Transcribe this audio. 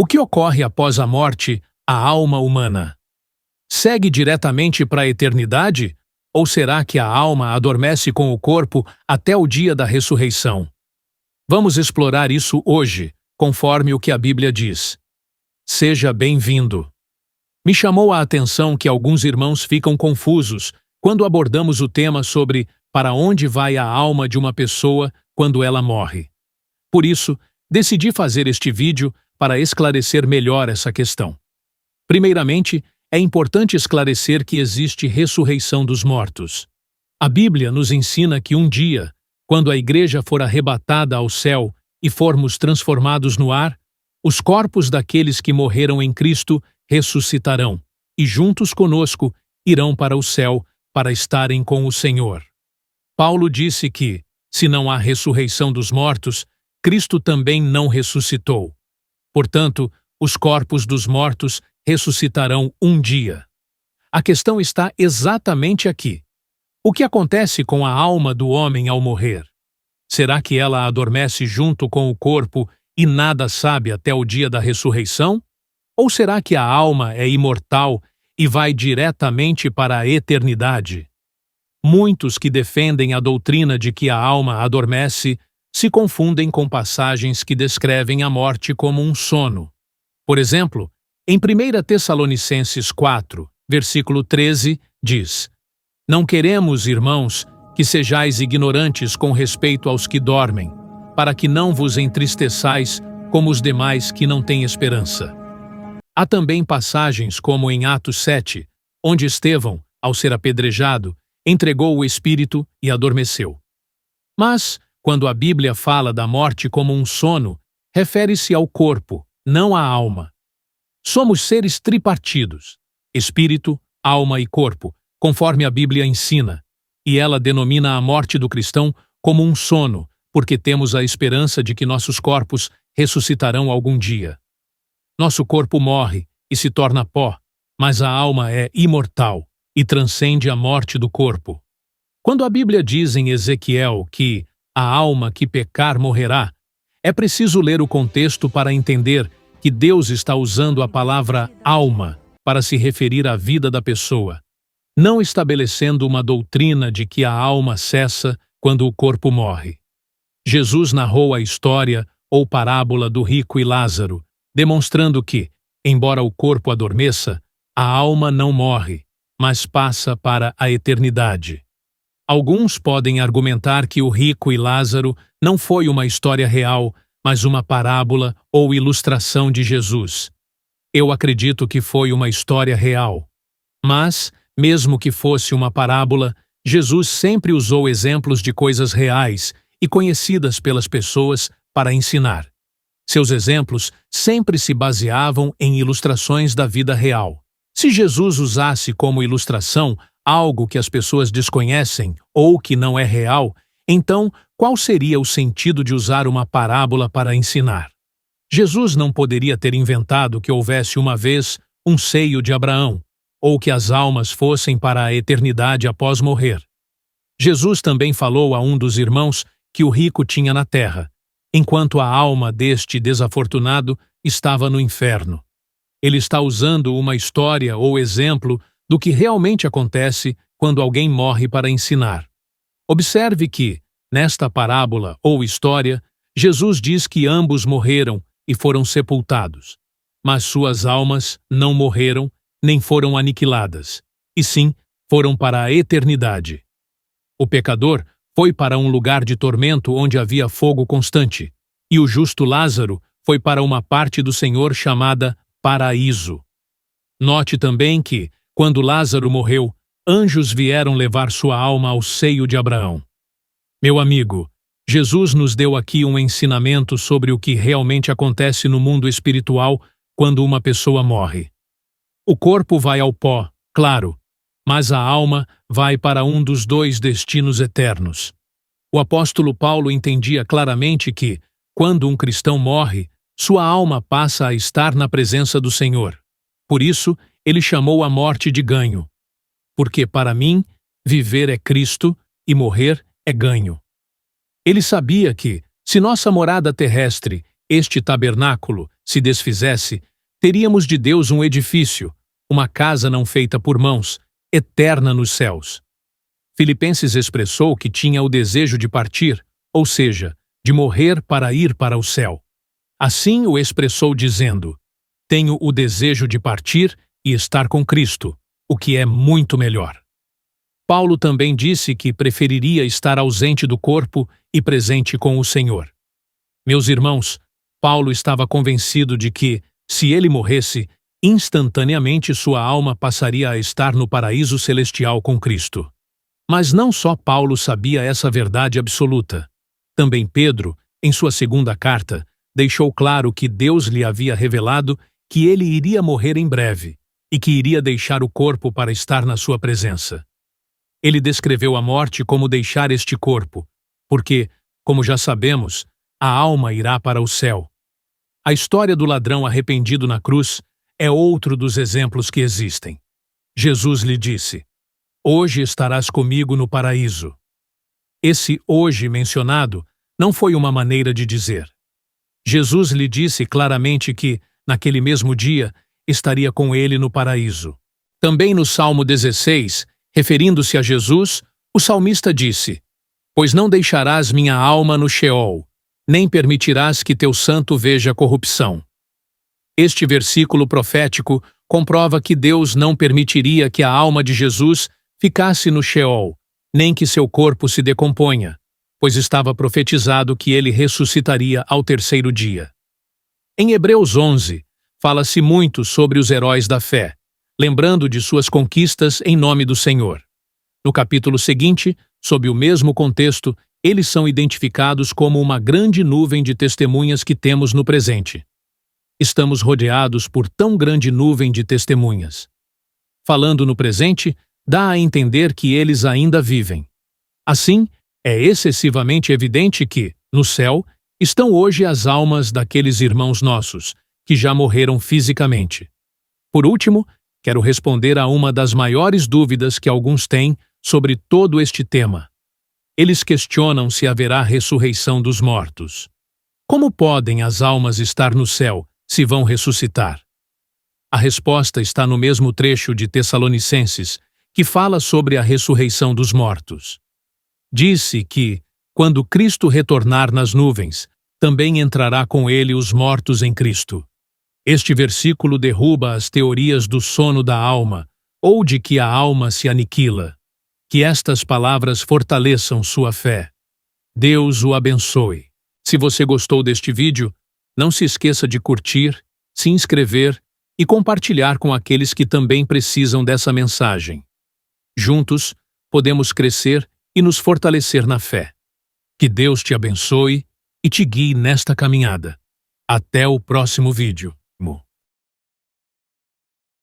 O que ocorre após a morte à alma humana? Segue diretamente para a eternidade? Ou será que a alma adormece com o corpo até o dia da ressurreição? Vamos explorar isso hoje, conforme o que a Bíblia diz. Seja bem-vindo. Me chamou a atenção que alguns irmãos ficam confusos quando abordamos o tema sobre para onde vai a alma de uma pessoa quando ela morre. Por isso, decidi fazer este vídeo para esclarecer melhor essa questão. Primeiramente, é importante esclarecer que existe ressurreição dos mortos. A Bíblia nos ensina que um dia, quando a igreja for arrebatada ao céu e formos transformados no ar, os corpos daqueles que morreram em Cristo ressuscitarão e juntos conosco irão para o céu para estarem com o Senhor. Paulo disse que, se não há ressurreição dos mortos, Cristo também não ressuscitou. Portanto, os corpos dos mortos ressuscitarão um dia. A questão está exatamente aqui. O que acontece com a alma do homem ao morrer? Será que ela adormece junto com o corpo e nada sabe até o dia da ressurreição? Ou será que a alma é imortal e vai diretamente para a eternidade? Muitos que defendem a doutrina de que a alma adormece se confundem com passagens que descrevem a morte como um sono. Por exemplo, em 1 Tessalonicenses 4, versículo 13, diz: Não queremos, irmãos, que sejais ignorantes com respeito aos que dormem, para que não vos entristeçais como os demais que não têm esperança. Há também passagens como em Atos 7, onde Estevão, ao ser apedrejado, entregou o espírito e adormeceu. Mas, quando a Bíblia fala da morte como um sono, refere-se ao corpo, não à alma. Somos seres tripartidos, espírito, alma e corpo, conforme a Bíblia ensina, e ela denomina a morte do cristão como um sono, porque temos a esperança de que nossos corpos ressuscitarão algum dia. Nosso corpo morre e se torna pó, mas a alma é imortal e transcende a morte do corpo. Quando a Bíblia diz em Ezequiel que a alma que pecar morrerá, é preciso ler o contexto para entender que Deus está usando a palavra alma para se referir à vida da pessoa, não estabelecendo uma doutrina de que a alma cessa quando o corpo morre. Jesus narrou a história ou parábola do rico e Lázaro, demonstrando que, embora o corpo adormeça, a alma não morre, mas passa para a eternidade. Alguns podem argumentar que o rico e Lázaro não foi uma história real, mas uma parábola ou ilustração de Jesus. Eu acredito que foi uma história real. Mas, mesmo que fosse uma parábola, Jesus sempre usou exemplos de coisas reais e conhecidas pelas pessoas para ensinar. Seus exemplos sempre se baseavam em ilustrações da vida real. Se Jesus usasse como ilustração algo que as pessoas desconhecem ou que não é real, então qual seria o sentido de usar uma parábola para ensinar? Jesus não poderia ter inventado que houvesse uma vez um seio de Abraão, ou que as almas fossem para a eternidade após morrer. Jesus também falou a um dos irmãos que o rico tinha na terra, enquanto a alma deste desafortunado estava no inferno. Ele está usando uma história ou exemplo do que realmente acontece quando alguém morre para ensinar. Observe que, nesta parábola ou história, Jesus diz que ambos morreram e foram sepultados, mas suas almas não morreram nem foram aniquiladas, e sim foram para a eternidade. O pecador foi para um lugar de tormento onde havia fogo constante, e o justo Lázaro foi para uma parte do Senhor chamada paraíso. Note também que, quando Lázaro morreu, anjos vieram levar sua alma ao seio de Abraão. Meu amigo, Jesus nos deu aqui um ensinamento sobre o que realmente acontece no mundo espiritual quando uma pessoa morre. O corpo vai ao pó, claro, mas a alma vai para um dos dois destinos eternos. O apóstolo Paulo entendia claramente que, quando um cristão morre, sua alma passa a estar na presença do Senhor. Por isso, ele chamou a morte de ganho. Porque, para mim, viver é Cristo e morrer é ganho. Ele sabia que, se nossa morada terrestre este tabernáculo se desfizesse, teríamos de Deus um edifício, uma casa não feita por mãos, eterna nos céus. Filipenses expressou que tinha o desejo de partir, ou seja, de morrer para ir para o céu. Assim o expressou dizendo: tenho o desejo de partir e estar com Cristo, o que é muito melhor. Paulo também disse que preferiria estar ausente do corpo e presente com o Senhor. Meus irmãos, Paulo estava convencido de que, se ele morresse, instantaneamente sua alma passaria a estar no paraíso celestial com Cristo. Mas não só Paulo sabia essa verdade absoluta. Também Pedro, em sua segunda carta, deixou claro que Deus lhe havia revelado que ele iria morrer em breve e que iria deixar o corpo para estar na sua presença. Ele descreveu a morte como deixar este corpo, porque, como já sabemos, a alma irá para o céu. A história do ladrão arrependido na cruz é outro dos exemplos que existem. Jesus lhe disse: hoje estarás comigo no paraíso. Esse hoje mencionado não foi uma maneira de dizer. Jesus lhe disse claramente que, naquele mesmo dia, estaria com ele no paraíso. Também no Salmo 16, referindo-se a Jesus, o salmista disse: pois não deixarás minha alma no Sheol, nem permitirás que teu santo veja corrupção. Este versículo profético comprova que Deus não permitiria que a alma de Jesus ficasse no Sheol, nem que seu corpo se decomponha, pois estava profetizado que ele ressuscitaria ao terceiro dia. Em Hebreus 11, fala-se muito sobre os heróis da fé, lembrando de suas conquistas em nome do Senhor. No capítulo seguinte, sob o mesmo contexto, eles são identificados como uma grande nuvem de testemunhas que temos no presente. Estamos rodeados por tão grande nuvem de testemunhas. Falando no presente, dá a entender que eles ainda vivem. Assim, é excessivamente evidente que, no céu, estão hoje as almas daqueles irmãos nossos, que já morreram fisicamente. Por último, quero responder a uma das maiores dúvidas que alguns têm sobre todo este tema. Eles questionam se haverá ressurreição dos mortos. Como podem as almas estar no céu se vão ressuscitar? A resposta está no mesmo trecho de Tessalonicenses, que fala sobre a ressurreição dos mortos. Disse que, quando Cristo retornar nas nuvens, também entrará com ele os mortos em Cristo. Este versículo derruba as teorias do sono da alma, ou de que a alma se aniquila. Que estas palavras fortaleçam sua fé. Deus o abençoe. Se você gostou deste vídeo, não se esqueça de curtir, se inscrever e compartilhar com aqueles que também precisam dessa mensagem. Juntos, podemos crescer e nos fortalecer na fé. Que Deus te abençoe e te guie nesta caminhada. Até o próximo vídeo.